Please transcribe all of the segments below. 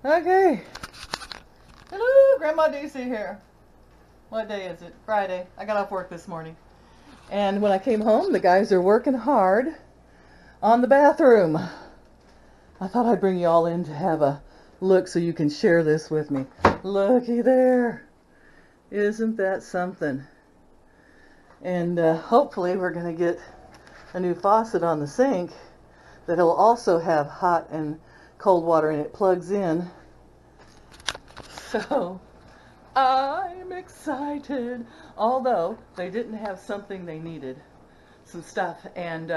Okay. Hello, Grandma Daisy here. What day is it? Friday. I got off work this morning. And when I came home, the guys are working hard on the bathroom. I thought I'd bring you all in to have a look so you can share this with me. Looky there. Isn't that something? And hopefully we're going to get a new faucet on the sink that'll also have hot and cold water, and it plugs in. So I'm excited. Although they didn't have something they needed, some stuff, and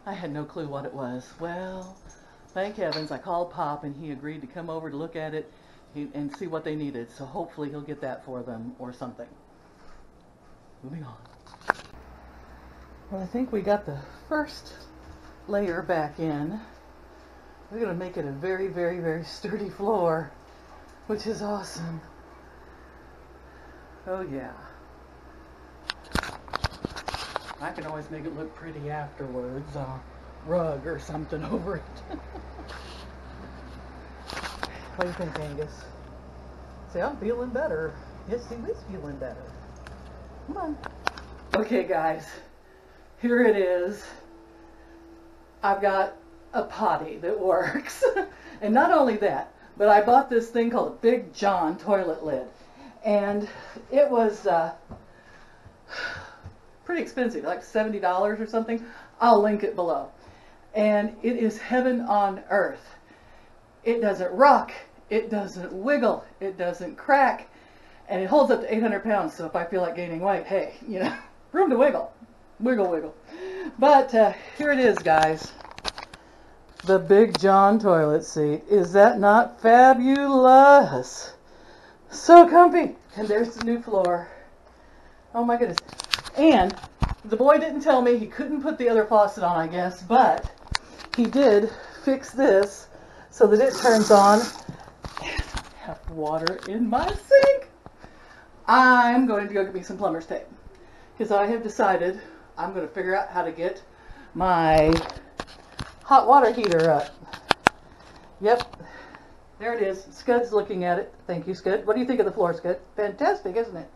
I had no clue what it was. Well, thank heavens I called Pop and he agreed to come over to look at it and see what they needed. So hopefully he'll get that for them or something. Moving on. Well, I think we got the first layer back in. We're going to make it a very, very, very sturdy floor, which is awesome. Oh yeah. I can always make it look pretty afterwards. Rug or something over it. What do you think, Angus? See, I'm feeling better. Yes, he is feeling better. Come on. Okay, guys. Here it is. I've got a potty that works. And not only that, but I bought this thing called a Big John toilet lid. And it was pretty expensive, like $70 or something. I'll link it below. And it is heaven on earth. It doesn't rock, it doesn't wiggle, it doesn't crack, and it holds up to 800 pounds, so if I feel like gaining weight, hey, you know, room to wiggle. Wiggle, wiggle. But here it is, guys. The Big John toilet seat. Is that not fabulous? So comfy. And there's the new floor. Oh my goodness. And the boy didn't tell me he couldn't put the other faucet on, I guess, but he did fix this so that it turns on. And I have water in my sink. I'm going to go get me some plumber's tape because I have decided I'm going to figure out how to get my hot water heater up. Yep. There it is. Scud's looking at it. Thank you, Scud. What do you think of the floor, Scud? Fantastic, isn't it?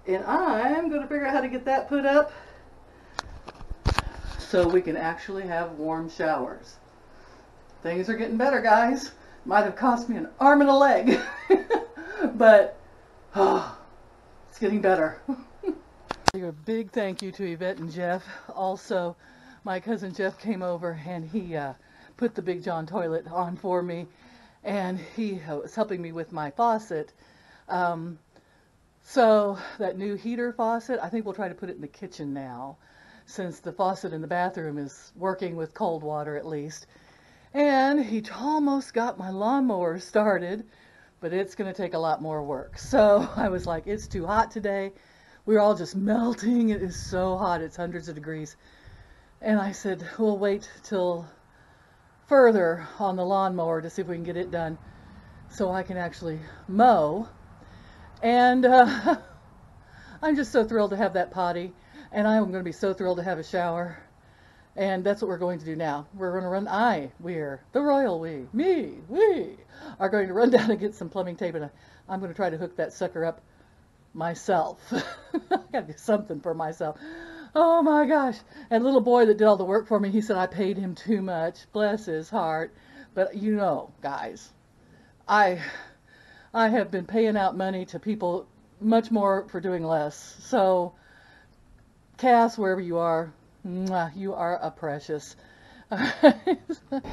And I'm going to figure out how to get that put up so we can actually have warm showers. Things are getting better, guys. Might have cost me an arm and a leg. But it's getting better. A big thank you to Yvette and Jeff. Also, my cousin Jeff came over and he put the Big John toilet on for me. And he was helping me with my faucet. So that new heater faucet, I think we'll try to put it in the kitchen now, since the faucet in the bathroom is working with cold water at least. And he almost got my lawnmower started, but it's going to take a lot more work. So I was like, it's too hot today. We're all just melting. It is so hot. It's hundreds of degrees. And I said, we'll wait till further on the lawnmower to see if we can get it done so I can actually mow. And I'm just so thrilled to have that potty, and I'm going to be so thrilled to have a shower. And that's what we're going to do now. We're going to run, the royal we are going to run down and get some plumbing tape, and I'm going to try to hook that sucker up myself. I've got to do something for myself. Oh my gosh. And little boy that did all the work for me, he said I paid him too much. Bless his heart. But you know, guys, I have been paying out money to people much more for doing less. So, Cass, wherever you are a precious. I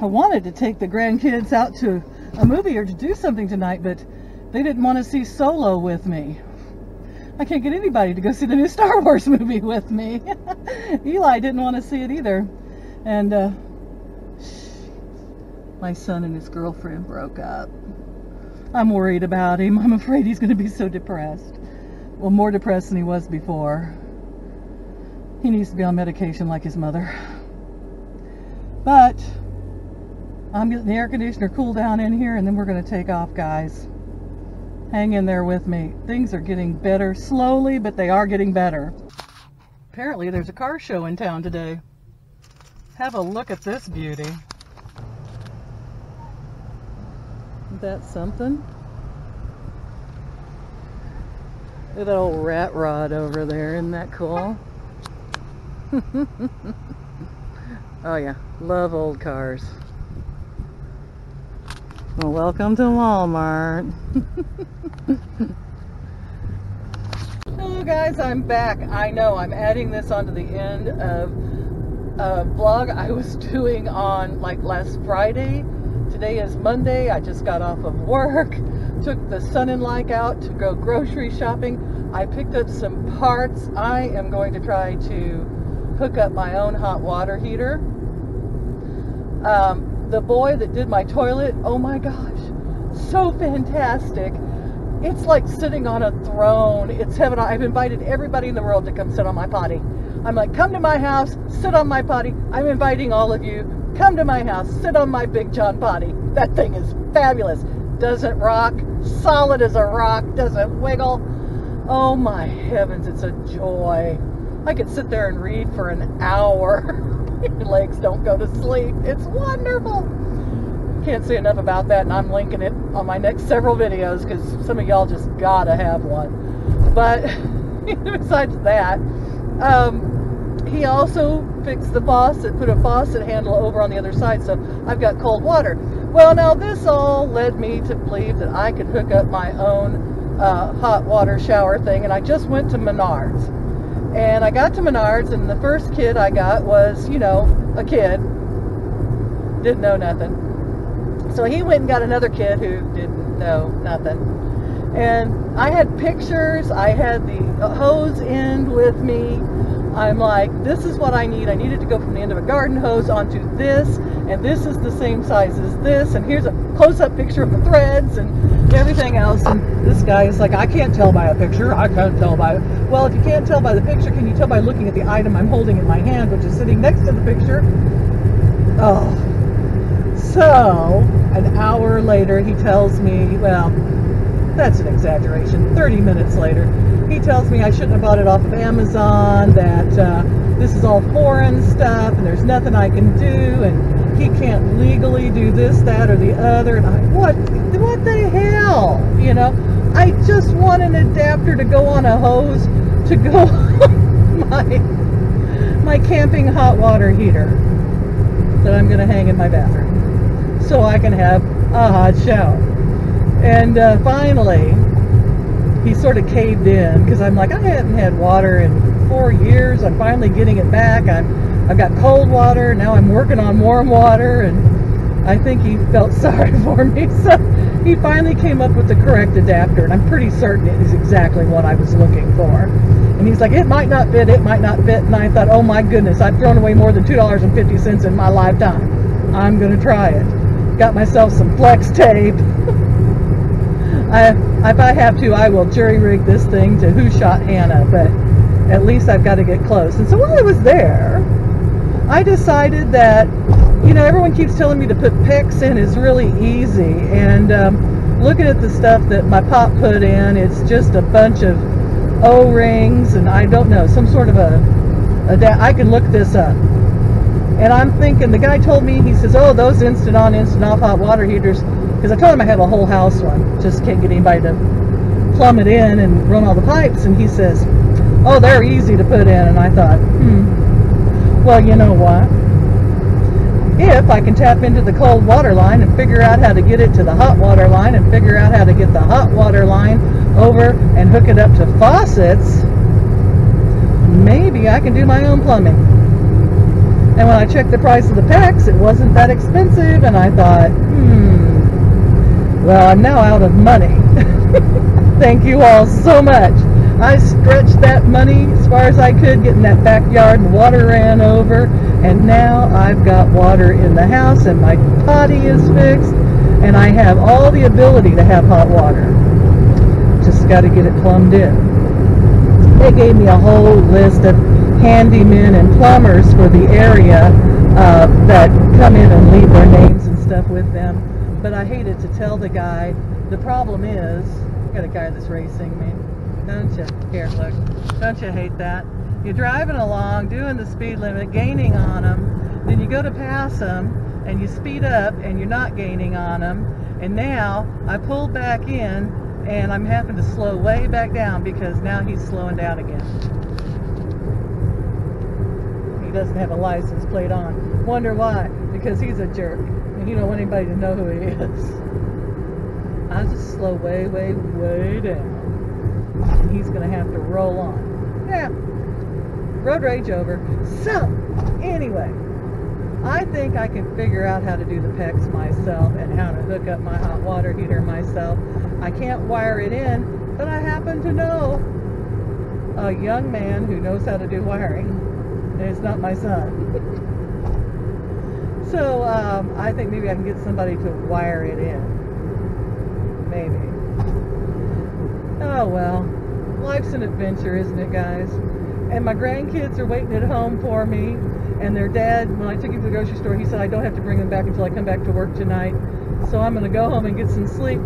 wanted to take the grandkids out to a movie or to do something tonight, but they didn't want to see Solo with me. I can't get anybody to go see the new Star Wars movie with me. Eli didn't want to see it either. And my son and his girlfriend broke up. I'm worried about him. I'm afraid he's going to be so depressed. Well, more depressed than he was before. He needs to be on medication like his mother. But I'm getting the air conditioner cool down in here, and then we're going to take off, guys. Hang in there with me. Things are getting better slowly, but they are getting better. Apparently there's a car show in town today. Have a look at this beauty. Isn't that something? Look at that old rat rod over there. Isn't that cool? Oh yeah, love old cars. Well, welcome to Walmart. Hello guys, I'm back. I know I'm adding this onto the end of a vlog I was doing on like last Friday. Today is Monday. I just got off of work, took the son-in-law out to go grocery shopping. I picked up some parts. I am going to try to hook up my own hot water heater. The boy that did my toilet, oh my gosh, so fantastic. It's like sitting on a throne. It's heaven. I've invited everybody in the world to come sit on my potty. I'm like, come to my house, sit on my potty. I'm inviting all of you. Come to my house, sit on my Big John potty. That thing is fabulous. Doesn't rock, solid as a rock, doesn't wiggle. Oh my heavens, it's a joy. I could sit there and read for an hour. Your legs don't go to sleep. It's wonderful. Can't say enough about that, and I'm linking it on my next several videos because some of y'all just gotta have one. But besides that, he also fixed the faucet, put a faucet handle over on the other side, so I've got cold water. Well, now this all led me to believe that I could hook up my own hot water shower thing, and I just went to Menards. And I got to Menards, and the first kid I got was, you know, a kid. Didn't know nothing. So he went and got another kid who didn't know nothing. And I had pictures. I had the hose end with me. I'm like, this is what I need. I needed to go from the end of a garden hose onto this, and this is the same size as this, and here's a close-up picture of the threads and everything else. And this guy is like, I can't tell by a picture. I can't tell by... Well, if you can't tell by the picture, can you tell by looking at the item I'm holding in my hand, which is sitting next to the picture? Oh. So, an hour later, he tells me, well, that's an exaggeration, 30 minutes later, he tells me I shouldn't have bought it off of Amazon, that this is all foreign stuff, and there's nothing I can do, and he can't legally do this, that, or the other, and what the hell, you know? I just want an adapter to go on a hose to go on my camping hot water heater that I'm going to hang in my bathroom so I can have a hot shower. And finally, he sort of caved in, because I'm like, I hadn't had water in 4 years. I'm finally getting it back. I've got cold water. Now I'm working on warm water, and I think he felt sorry for me. So he finally came up with the correct adapter, and I'm pretty certain it is exactly what I was looking for. And he's like, it might not fit, it might not fit. And I thought, oh my goodness, I've thrown away more than $2.50 in my lifetime. I'm going to try it. Got myself some flex tape. If I have to, I will jury-rig this thing to Who Shot Hannah, but at least I've got to get close. And so while I was there, I decided that, you know, everyone keeps telling me to put PEX in is really easy, and looking at the stuff that my pop put in, it's just a bunch of O-rings, and I don't know, some sort of I can look this up. And I'm thinking, the guy told me, he says, oh, those instant on, instant off hot water heaters, because I told him I have a whole house one, just can't get anybody to plumb it in and run all the pipes, and he says, oh, they're easy to put in. And I thought, well, you know what? If I can tap into the cold water line and figure out how to get it to the hot water line and figure out how to get the hot water line over and hook it up to faucets, maybe I can do my own plumbing. And when I checked the price of the PEX, it wasn't that expensive, and I thought, well, I'm now out of money. Thank you all so much. I stretched that money as far as I could, getting that backyard, and water ran over, and now I've got water in the house, and my potty is fixed, and I have all the ability to have hot water. Just got to get it plumbed in. They gave me a whole list of handymen and plumbers for the area that come in and leave their names and stuff with them. But I hated to tell the guy. The problem is, I got a guy that's racing me. Don't you? Here, look. Don't you hate that? You're driving along, doing the speed limit, gaining on them. Then you go to pass them, and you speed up and you're not gaining on them. And now I pulled back in and I'm having to slow way back down because now he's slowing down again. He doesn't have a license plate on. Wonder why? Because he's a jerk and he don't want anybody to know who he is. I just slow way down. He's gonna have to roll on. Yeah, road rage over. So anyway, I think I can figure out how to do the PEX myself and how to hook up my hot water heater myself. I can't wire it in, but I happen to know a young man who knows how to do wiring, and it's not my son. So I think maybe I can get somebody to wire it in. Maybe. Oh well, life's an adventure, isn't it, guys? And my grandkids are waiting at home for me. And their dad, when I took him to the grocery store, he said I don't have to bring them back until I come back to work tonight. So I'm going to go home and get some sleep,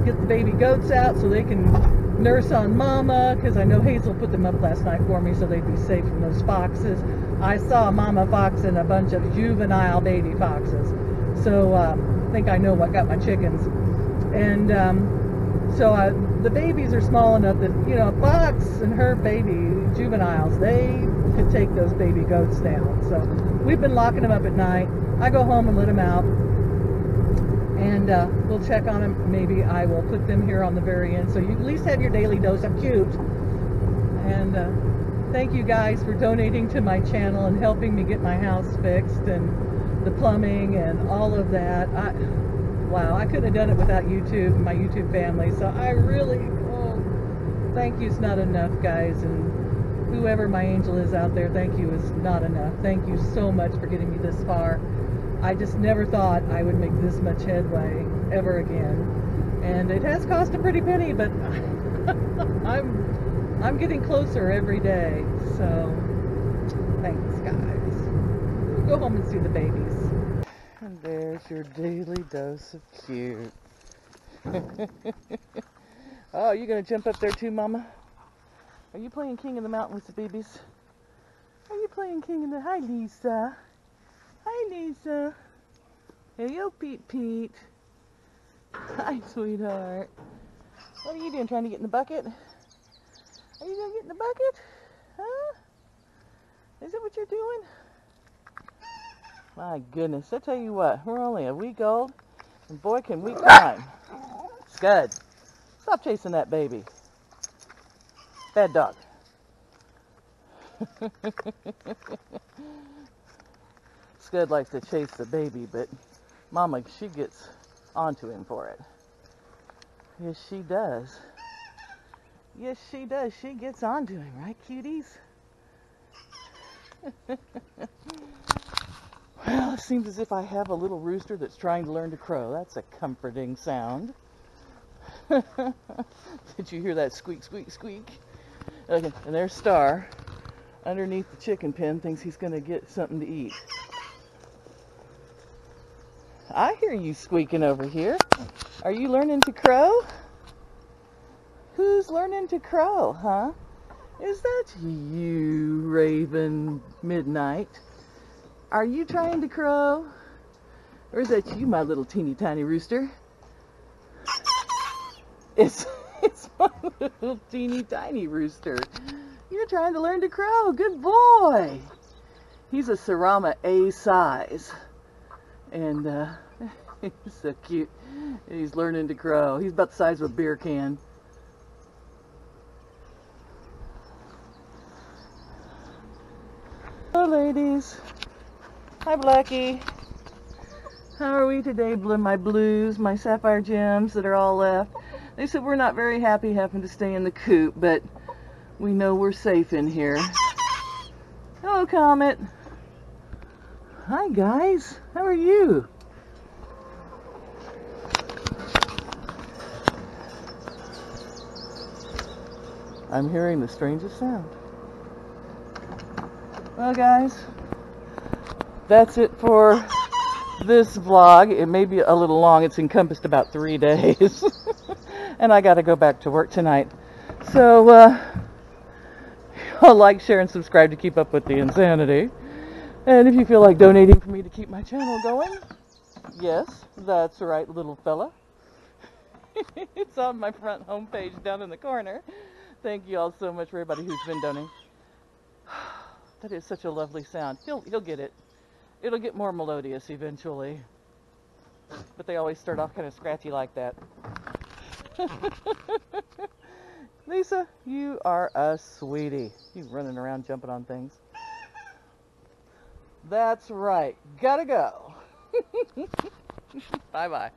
get the baby goats out so they can nurse on Mama, because I know Hazel put them up last night for me so they'd be safe from those foxes. I saw Mama Fox and a bunch of juvenile baby foxes. So I think I know what got my chickens. And so the babies are small enough that, you know, Fox and her baby juveniles, they could take those baby goats down. So we've been locking them up at night. I go home and let them out, and we'll check on them. Maybe I will put them here on the very end, so you at least have your daily dose of cute. And thank you guys for donating to my channel and helping me get my house fixed and the plumbing and all of that. Wow, I couldn't have done it without YouTube and my YouTube family. So I really, thank you's not enough, guys. And whoever my angel is out there, thank you is not enough. Thank you so much for getting me this far. I just never thought I would make this much headway ever again. And it has cost a pretty penny, but I'm getting closer every day. So thanks, guys. Go home and see the babies. And there's your daily dose of cute. Oh, you gonna jump up there too, Mama? Are you playing King of the Mountain with the babies? Are you playing King of the... Hi, Lisa. Hi, Lisa. Hey, yo, Pete. Hi, sweetheart. What are you doing? Trying to get in the bucket? Are you gonna get in the bucket? Huh? Is that what you're doing? My goodness, I tell you what, we're only a week old, and boy can we climb. Scud, stop chasing that baby. Bad dog. Scud likes to chase the baby, but Mama, she gets onto him for it. Yes, she does. Yes, she does. She gets onto him, right, cuties? Well, it seems as if I have a little rooster that's trying to learn to crow. That's a comforting sound. Did you hear that squeak, squeak, squeak? Okay, and there's Star underneath the chicken pen, thinks he's going to get something to eat. I hear you squeaking over here. Are you learning to crow? Who's learning to crow, huh? Is that you, Raven Midnight? Are you trying to crow? Or is that you, my little teeny tiny rooster? It's my little teeny tiny rooster. You're trying to learn to crow. Good boy. He's a Serama A size. And he's so cute. He's learning to crow. He's about the size of a beer can. Hello, ladies. Hi, Blackie. How are we today, my blues, my sapphire gems that are all left? They said we're not very happy having to stay in the coop, but we know we're safe in here. Hello, Comet. Hi, guys. How are you? I'm hearing the strangest sound. Well, guys, that's it for this vlog. It may be a little long. It's encompassed about 3 days. And I got to go back to work tonight. So, I'll like, share, and subscribe to keep up with the insanity. And if you feel like donating for me to keep my channel going, yes, that's right, little fella. It's on my front homepage down in the corner. Thank you all so much for everybody who's been donating. That is such a lovely sound. He'll get it. It'll get more melodious eventually. But they always start off kind of scratchy like that. Lisa, you are a sweetie. You running around jumping on things. That's right. Gotta go. Bye-bye.